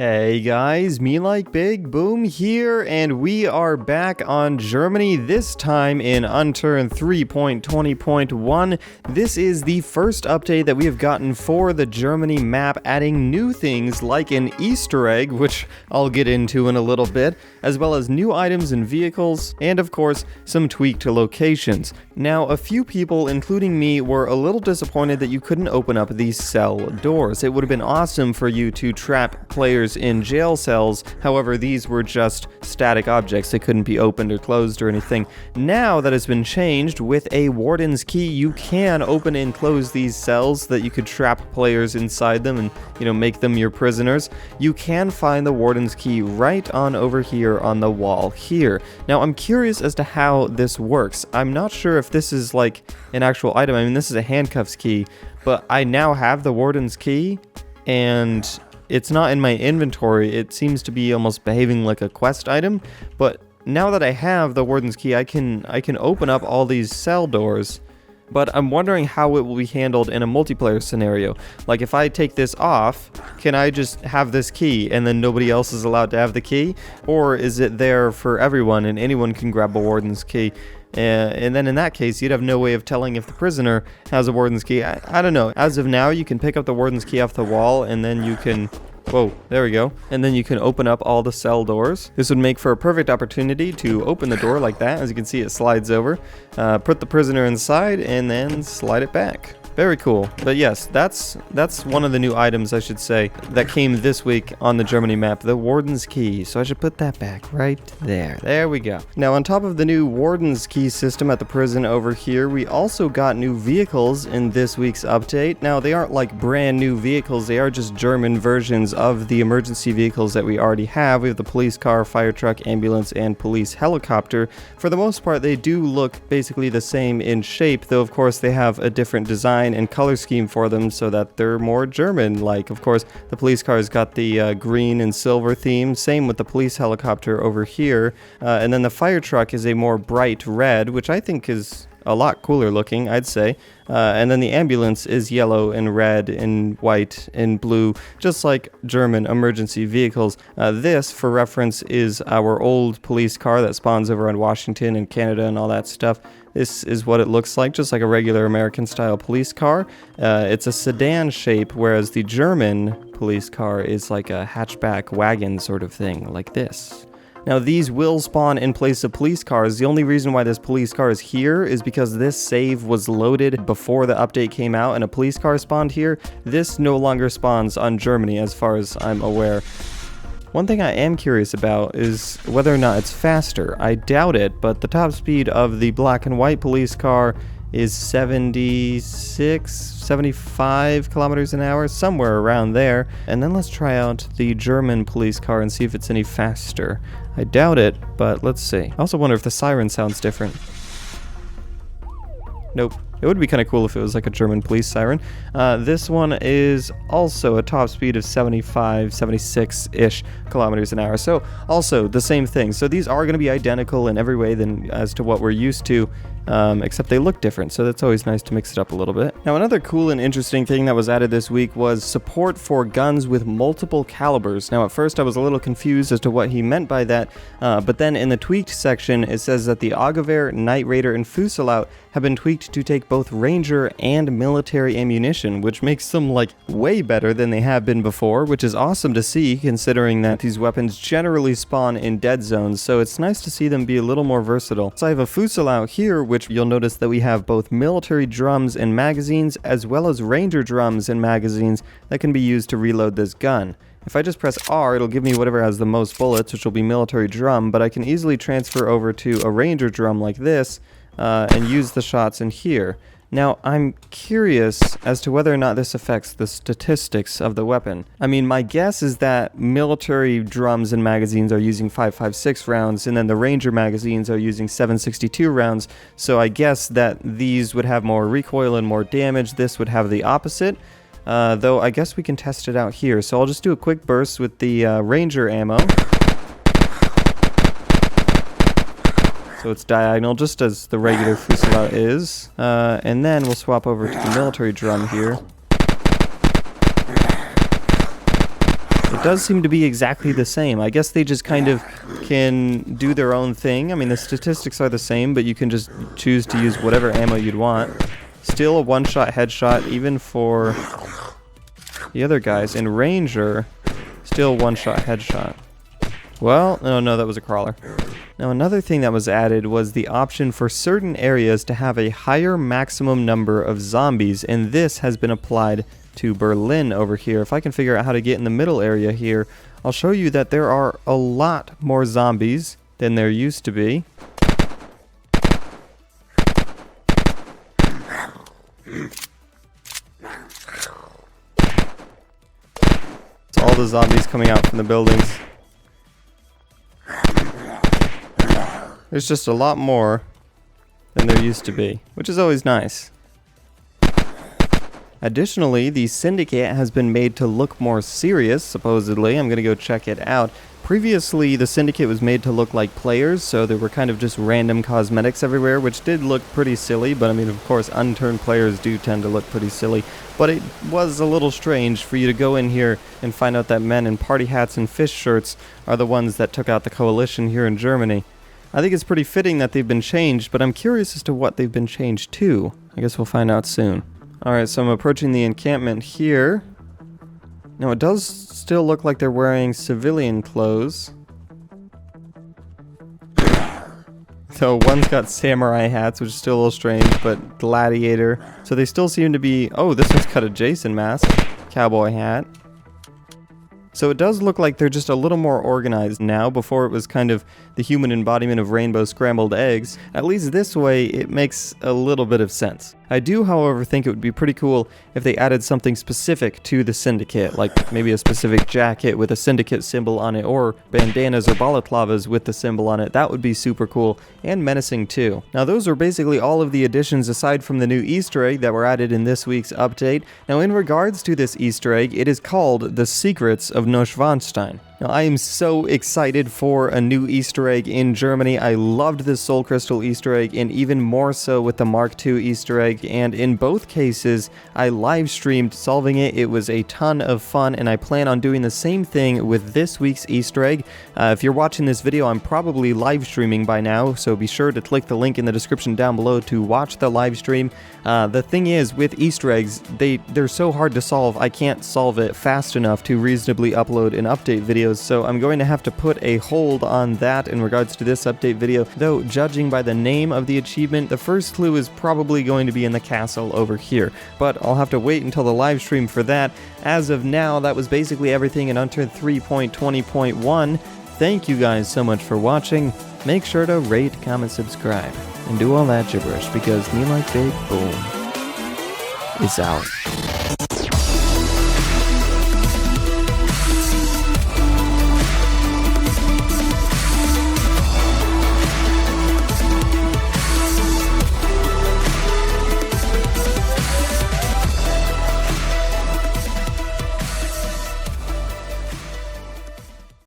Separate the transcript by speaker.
Speaker 1: Hey guys, MeLikeBigBoom here, and we are back on Germany, this time in Unturned 3.20.1. This is the first update that we have gotten for the Germany map, adding new things like an Easter egg, which I'll get into in a little bit, as well as new items and vehicles, and of course, some tweaked locations. Now, a few people, including me, were a little disappointed that you couldn't open up these cell doors. It would have been awesome for you to trap players in jail cells, however these were just static objects, they couldn't be opened or closed or anything. Now that has been changed, with a Warden's key you can open and close these cells so that you could trap players inside them and, make them your prisoners. You can find the Warden's key right on over here on the wall here. Now I'm curious as to how this works. I'm not sure if this is like an actual item. I mean, this is a handcuffs key, but I now have the Warden's key and it's not in my inventory. It seems to be almost behaving like a quest item, but now that I have the Warden's key, I can open up all these cell doors, but I'm wondering how it will be handled in a multiplayer scenario. Like, if I take this off, can I just have this key and then nobody else is allowed to have the key? Or is it there for everyone and anyone can grab a Warden's key? And then in that case, you'd have no way of telling if the prisoner has a Warden's key. I don't know. As of now, you can pick up the Warden's key off the wall, and then you can... Whoa, there we go. And then you can open up all the cell doors. This would make for a perfect opportunity to open the door like that. As you can see, it slides over. Put the prisoner inside, and then slide it back. Very cool. But yes, that's one of the new items, I should say, that came this week on the Germany map, the Warden's key. So I should put that back right there. There we go. Now, on top of the new Warden's key system at the prison over here, we also got new vehicles in this week's update. Now, they aren't like brand new vehicles. They are just German versions of the emergency vehicles that we already have. We have the police car, fire truck, ambulance, and police helicopter. For the most part, they do look basically the same in shape, though of course they have a different design and color scheme for them so that they're more German-like. Of course, the police car's got the green and silver theme, same with the police helicopter over here, and then the fire truck is a more bright red, which I think is a lot cooler looking, I'd say. And then the ambulance is yellow and red and white and blue, just like German emergency vehicles. This, for reference, is our old police car that spawns over in Washington and Canada and all that stuff. This is what it looks like, just like a regular American-style police car. It's a sedan shape, whereas the German police car is like a hatchback wagon sort of thing, like this. Now, these will spawn in place of police cars. The only reason why this police car is here is because this save was loaded before the update came out and a police car spawned here. This no longer spawns on Germany, as far as I'm aware. One thing I am curious about is whether or not it's faster. I doubt it, but the top speed of the black and white police car is 76, 75 kilometers an hour, somewhere around there. And then let's try out the German police car and see if it's any faster. I doubt it, but let's see. I also wonder if the siren sounds different. Nope. It would be kind of cool if it was like a German police siren. This one is also a top speed of 75, 76-ish kilometers an hour. So also the same thing. So these are going to be identical in every way as to what we're used to, except they look different. So that's always nice to mix it up a little bit. Now, another cool and interesting thing that was added this week was support for guns with multiple calibers. Now, at first I was a little confused as to what he meant by that, but then in the tweaked section it says that the Augewehr, Night Raider, and Fusilaut have been tweaked to take both Ranger and military ammunition, which makes them like way better than they have been before, which is awesome to see considering that these weapons generally spawn in dead zones, so it's nice to see them be a little more versatile. So I have a Fusilaut here, which you'll notice that we have both military drums and magazines, as well as Ranger drums and magazines that can be used to reload this gun. If I just press R, it'll give me whatever has the most bullets, which will be military drum, but I can easily transfer over to a Ranger drum like this, and use the shots in here. Now, I'm curious as to whether or not this affects the statistics of the weapon. I mean, my guess is that military drums and magazines are using 5.56 rounds, and then the Ranger magazines are using 7.62 rounds, so I guess that these would have more recoil and more damage. This would have the opposite, though I guess we can test it out here. So I'll just do a quick burst with the Ranger ammo. So it's diagonal, just as the regular Fusilaut is. And then we'll swap over to the military drum here. it does seem to be exactly the same. I guess they just kind of can do their own thing. I mean, the statistics are the same, but you can just choose to use whatever ammo you'd want. Still a one-shot headshot, even for the other guys. And Ranger, still one-shot headshot. Well, no, that was a crawler. Now, another thing that was added was the option for certain areas to have a higher maximum number of zombies, and this has been applied to Berlin over here. If I can figure out how to get in the middle area here, I'll show you that there are a lot more zombies than there used to be. It's all the zombies coming out from the buildings. There's just a lot more than there used to be, which is always nice. Additionally, the Syndicate has been made to look more serious, supposedly. I'm going to go check it out. Previously, the Syndicate was made to look like players, so there were kind of just random cosmetics everywhere, which did look pretty silly, but I mean, of course, unturned players do tend to look pretty silly. But it was a little strange for you to go in here and find out that men in party hats and fish shirts are the ones that took out the coalition here in Germany. I think it's pretty fitting that they've been changed, but I'm curious as to what they've been changed to. I guess we'll find out soon. Alright, so I'm approaching the encampment here. Now, it does still look like they're wearing civilian clothes. So one's got samurai hats, which is still a little strange, but gladiator. So they still seem to be... Oh, this one's got a Jason mask. Cowboy hat. So it does look like they're just a little more organized now. Before it was kind of the human embodiment of rainbow scrambled eggs. At least this way, it makes a little bit of sense. I do, however, think it would be pretty cool if they added something specific to the Syndicate, like maybe a specific jacket with a Syndicate symbol on it, or bandanas or balaclavas with the symbol on it. That would be super cool, and menacing too. Now, those are basically all of the additions aside from the new Easter egg that were added in this week's update. Now, in regards to this Easter egg, it is called The Secrets of Neuschwanstein. Now, I am so excited for a new Easter egg in Germany. I loved this Soul Crystal Easter egg, and even more so with the Mark II Easter egg, and in both cases, I live streamed solving it. It was a ton of fun, and I plan on doing the same thing with this week's Easter egg. If you're watching this video, I'm probably live streaming by now, so be sure to click the link in the description down below to watch the live stream. The thing is, with Easter eggs, they're so hard to solve, I can't solve it fast enough to reasonably upload and update videos, so I'm going to have to put a hold on that in regards to this update video, though judging by the name of the achievement, the first clue is probably going to be in the castle over here, but I'll have to wait until the live stream for that. As of now, that was basically everything in Unturned 3.20.1. Thank you guys so much for watching. Make sure to rate, comment, subscribe, and do all that gibberish, because MeLikeBigBoom is out.